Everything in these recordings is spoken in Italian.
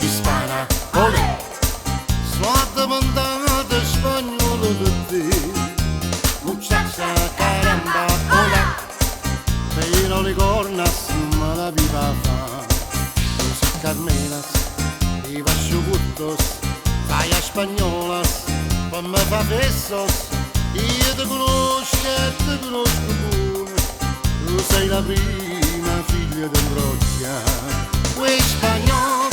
hispana, olè. Suada mandata spagnolo de te, muchacha caramba, olè. Pero le cornas ma la viva fa, los carmenas, i vasciuguttos, fai a spagnolas, poi me fa besos, io te conosco e te conosco pure, tu sei la prima figlia d'Ambroglia. Uè spagnol,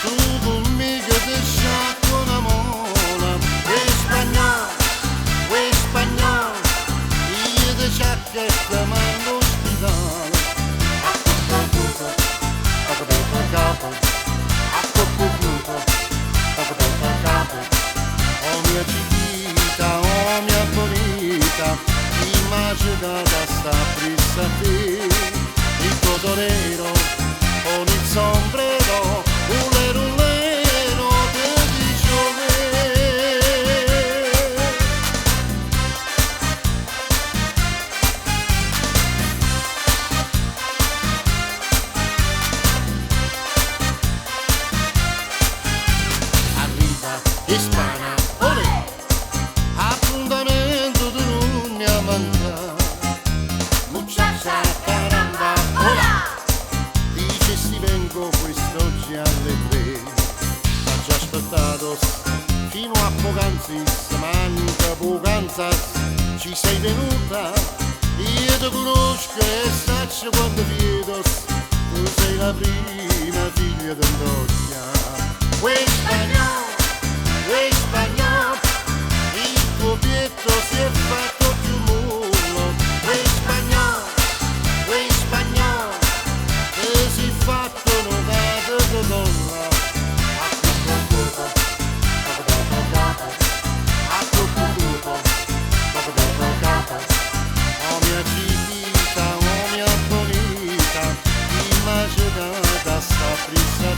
tu conmigo te sciacquo una mola. Uè spagnol, io te sciacquo e te mando ospitale. A cucco, poco tempo al capo, a cucco, poco tempo al capo. Oh mia chiquita, oh mia bonita, immaginata sta prisa te, il tuo torero con il sombrero, ulero te dice arriva hispana, olè, appuntamento di lunedì a mangiare, muchacha caramba, olà. Dice si vengo quest'oggi alle 3, ha già aspettato fino a poc'anzi, manca poc'anza, ci sei venuta, io ti conosco e saccio quando vedo, tu sei la prima figlia d'Ambroglia. Uè spagnol, il tuo pietro si è fatto più mullo. Uè spagnol, che si è fatto notato di donna. A cucco, poco tempo al capo, a cucco, poco tempo al capo. Oh mia chiquita, oh mia bonita, immaginata sta prisa